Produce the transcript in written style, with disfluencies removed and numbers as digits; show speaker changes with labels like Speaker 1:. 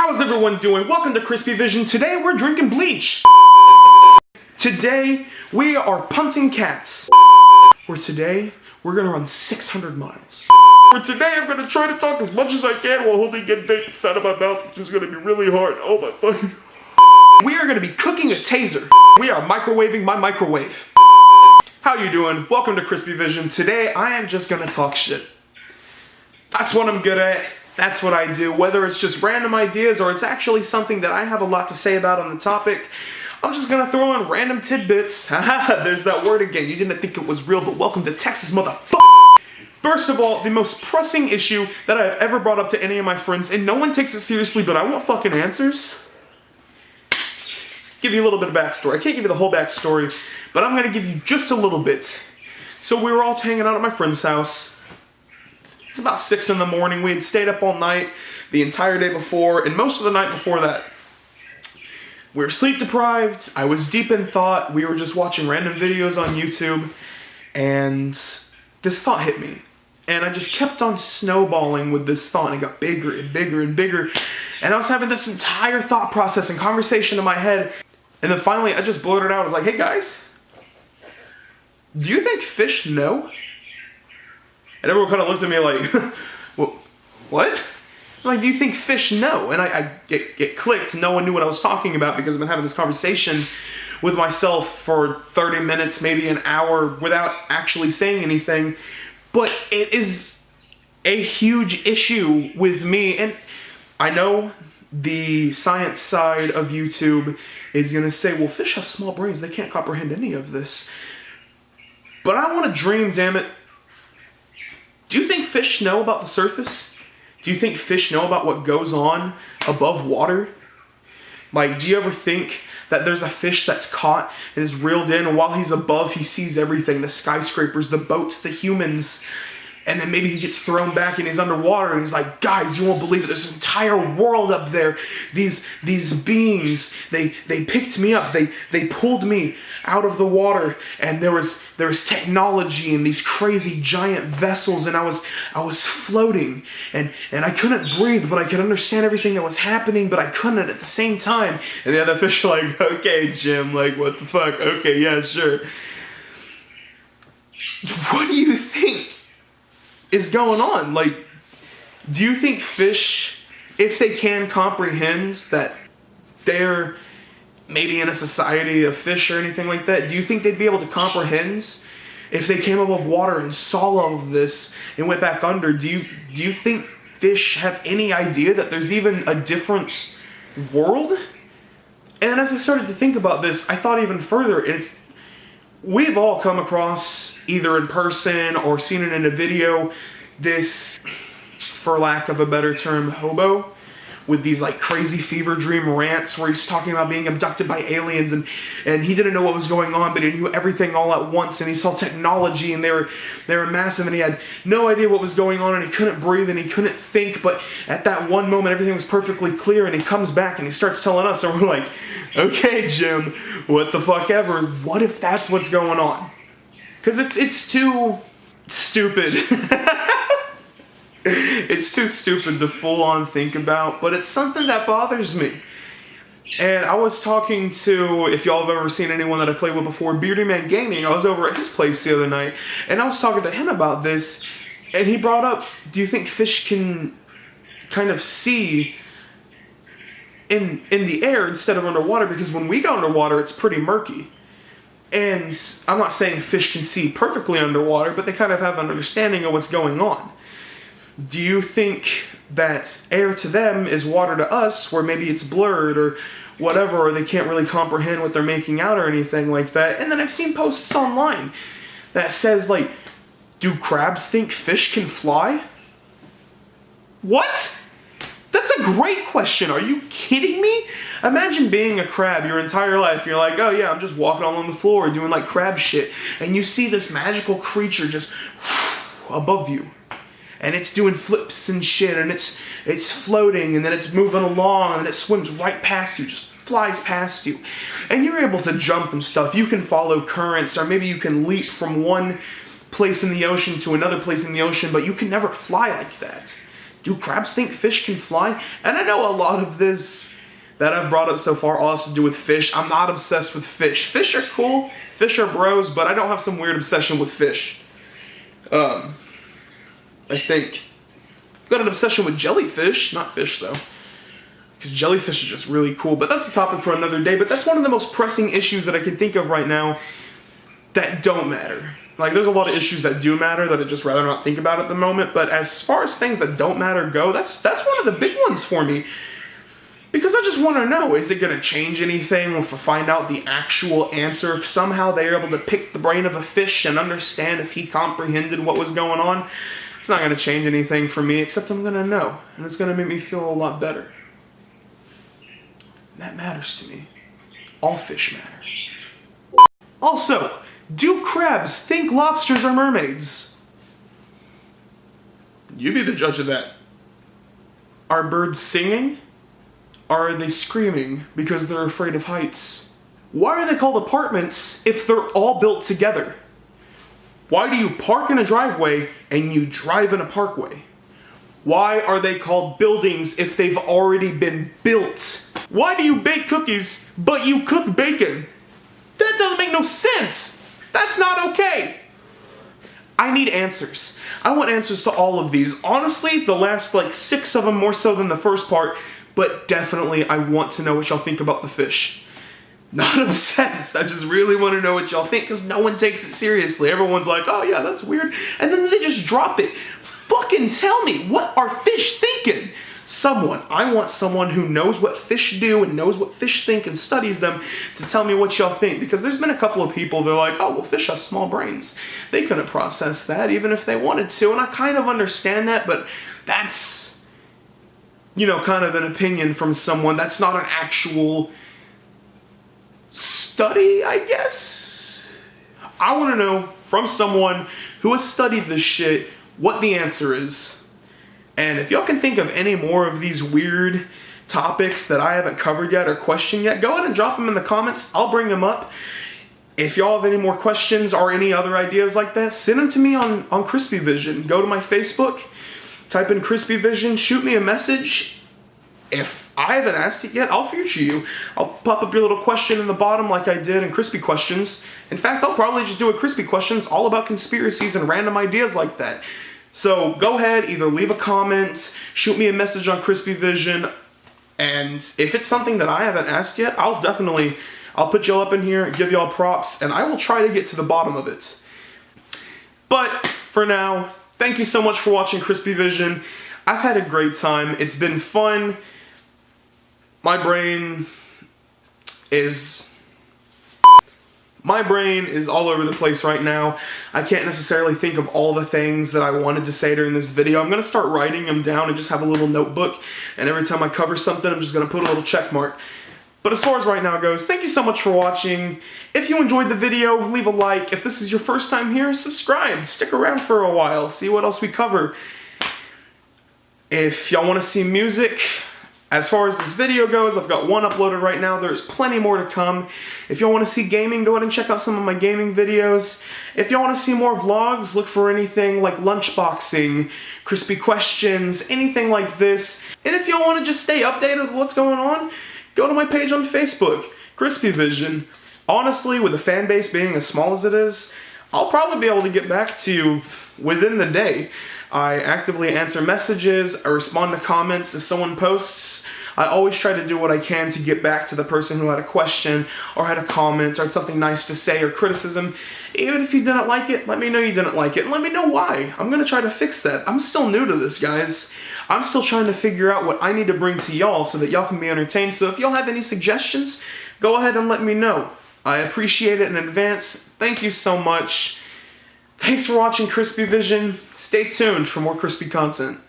Speaker 1: How's everyone doing? Welcome to ChrispyVision. Today we're drinking bleach. Today we are punting cats. Today we're gonna run 600 miles. Today I'm gonna try to talk as much as I can while holding in vapes out of my mouth, which is gonna be really hard. Oh my fucking. We are gonna be cooking a taser. We are microwaving my microwave. How you doing? Welcome to ChrispyVision. Today I am just gonna talk shit. That's what I'm good at. That's what I do. Whether it's just random ideas or it's actually something that I have a lot to say about on the topic, I'm just gonna throw in random tidbits. Haha, there's that word again. You didn't think it was real, but welcome to Texas, motherfucker. First of all, the most pressing issue that I have ever brought up to any of my friends, and no one takes it seriously, but I want fucking answers. Give you a little bit of backstory. I can't give you the whole backstory, but I'm gonna give you just a little bit. So we were all hanging out at my friend's house. It's about 6 in the morning. We had stayed up all night, the entire day before, and most of the night before that. We were sleep deprived. I was deep in thought. We were just watching random videos on YouTube, and this thought hit me. And I just kept on snowballing with this thought, and it got bigger and bigger and bigger. And I was having this entire thought process and conversation in my head. And then finally, I just blurted out. I was like, hey guys, do you think fish know? And everyone kind of looked at me like, well, what? I'm like, do you think fish know? And it clicked. No one knew what I was talking about because I've been having this conversation with myself for 30 minutes, maybe an hour, without actually saying anything. But it is a huge issue with me. And I know the science side of YouTube is going to say, well, fish have small brains. They can't comprehend any of this. But I want to dream, damn it. Do you think fish know about the surface? Do you think fish know about what goes on above water? Like, do you ever think that there's a fish that's caught and is reeled in, and while he's above, he sees everything, the skyscrapers, the boats, the humans, and then maybe he gets thrown back and he's underwater and he's like, guys, you won't believe it, there's an entire world up there. These beings, they picked me up, they pulled me out of the water, and there was technology and these crazy giant vessels, and I was floating, and I couldn't breathe, but I could understand everything that was happening, but I couldn't at the same time. And the other fish are like, okay, Jim, like, what the fuck? Okay, yeah, sure. What do you think is going on? Like, do you think fish, if they can comprehend that they're maybe in a society of fish or anything like that, do you think they'd be able to comprehend if they came above water and saw all of this and went back under? Do you think fish have any idea that there's even a different world? And as I started to think about this, I thought even further, and we've all come across, either in person or seen it in a video, this, for lack of a better term, hobo, with these like crazy fever dream rants where he's talking about being abducted by aliens, and he didn't know what was going on, but he knew everything all at once, and he saw technology, and they were massive, and he had no idea what was going on, and he couldn't breathe, and he couldn't think, but at that one moment everything was perfectly clear, and he comes back and he starts telling us, and we're like, okay, Jim, what the fuck ever. What if that's what's going on? Because it's too stupid. It's too stupid to full on think about, but it's something that bothers me. And I was talking to, if y'all have ever seen anyone that I played with before, BeardyMan Gaming. I was over at his place the other night, and I was talking to him about this, and he brought up, do you think fish can kind of see in the air instead of underwater? Because when we go underwater, it's pretty murky. And I'm not saying fish can see perfectly underwater, but they kind of have an understanding of what's going on. Do you think that air to them is water to us, where maybe it's blurred or whatever, or they can't really comprehend what they're making out or anything like that? And then I've seen posts online that says, like, do crabs think fish can fly? What? That's a great question. Are you kidding me? Imagine being a crab your entire life. You're like, oh yeah, I'm just walking along the floor doing like crab shit. And you see this magical creature just above you. And it's doing flips and shit, and it's floating, and then it's moving along, and then it swims right past you, just flies past you. And you're able to jump and stuff. You can follow currents, or maybe you can leap from one place in the ocean to another place in the ocean, but you can never fly like that. Do crabs think fish can fly? And I know a lot of this that I've brought up so far all has to do with fish. I'm not obsessed with fish. Fish are cool, fish are bros, but I don't have some weird obsession with fish. I think. I've got an obsession with jellyfish, not fish though. Because jellyfish are just really cool, but that's a topic for another day. But that's one of the most pressing issues that I can think of right now that don't matter. Like, there's a lot of issues that do matter that I'd just rather not think about at the moment. But as far as things that don't matter go, that's one of the big ones for me. Because I just want to know, is it going to change anything if I find out the actual answer? If somehow they're able to pick the brain of a fish and understand if he comprehended what was going on, it's not going to change anything for me, except I'm going to know. And it's going to make me feel a lot better. That matters to me. All fish matter. Also, do crabs think lobsters are mermaids? You be the judge of that. Are birds singing? Or are they screaming because they're afraid of heights? Why are they called apartments if they're all built together? Why do you park in a driveway and you drive in a parkway? Why are they called buildings if they've already been built? Why do you bake cookies but you cook bacon? That doesn't make no sense. That's not okay. I need answers. I want answers to all of these. Honestly, the last 6 of them more so than the first part. But definitely, I want to know what y'all think about the fish. Not obsessed. I just really want to know what y'all think, because no one takes it seriously. Everyone's like, oh yeah, that's weird. And then they just drop it. Fucking tell me, what are fish thinking? I want someone who knows what fish do and knows what fish think and studies them to tell me what y'all think. Because there's been a couple of people, they're like, oh, well, fish have small brains. They couldn't process that even if they wanted to. And I kind of understand that, but that's, kind of an opinion from someone. That's not an actual study, I guess. I want to know from someone who has studied this shit what the answer is. And if y'all can think of any more of these weird topics that I haven't covered yet or questioned yet, go ahead and drop them in the comments. I'll bring them up. If y'all have any more questions or any other ideas like that, send them to me on ChrispyVision. Go to my Facebook, type in ChrispyVision, shoot me a message. If I haven't asked it yet, I'll feature you. I'll pop up your little question in the bottom like I did in Crispy Questions. In fact, I'll probably just do a Crispy Questions all about conspiracies and random ideas like that. So go ahead, either leave a comment, shoot me a message on ChrispyVision, and if it's something that I haven't asked yet, I'll put y'all up in here, give y'all props, and I will try to get to the bottom of it. But for now, thank you so much for watching ChrispyVision. I've had a great time. It's been fun. My brain is all over the place right now. I can't necessarily think of all the things that I wanted to say during this video. I'm going to start writing them down and just have a little notebook. And every time I cover something, I'm just going to put a little check mark. But as far as right now goes, thank you so much for watching. If you enjoyed the video, leave a like. If this is your first time here, subscribe. Stick around for a while. See what else we cover. If y'all want to see music, as far as this video goes, I've got one uploaded right now. There's plenty more to come. If y'all want to see gaming, go ahead and check out some of my gaming videos. If y'all want to see more vlogs, look for anything like lunchboxing, crispy questions, anything like this. And if y'all want to just stay updated with what's going on, go to my page on Facebook, ChrispyVision. Honestly, with the fan base being as small as it is, I'll probably be able to get back to you within the day. I actively answer messages, I respond to comments if someone posts. I always try to do what I can to get back to the person who had a question or had a comment or had something nice to say or criticism. Even if you didn't like it, let me know you didn't like it and let me know why. I'm going to try to fix that. I'm still new to this, guys. I'm still trying to figure out what I need to bring to y'all so that y'all can be entertained. So if y'all have any suggestions, go ahead and let me know. I appreciate it in advance. Thank you so much. Thanks for watching ChrispyVision. Stay tuned for more crispy content.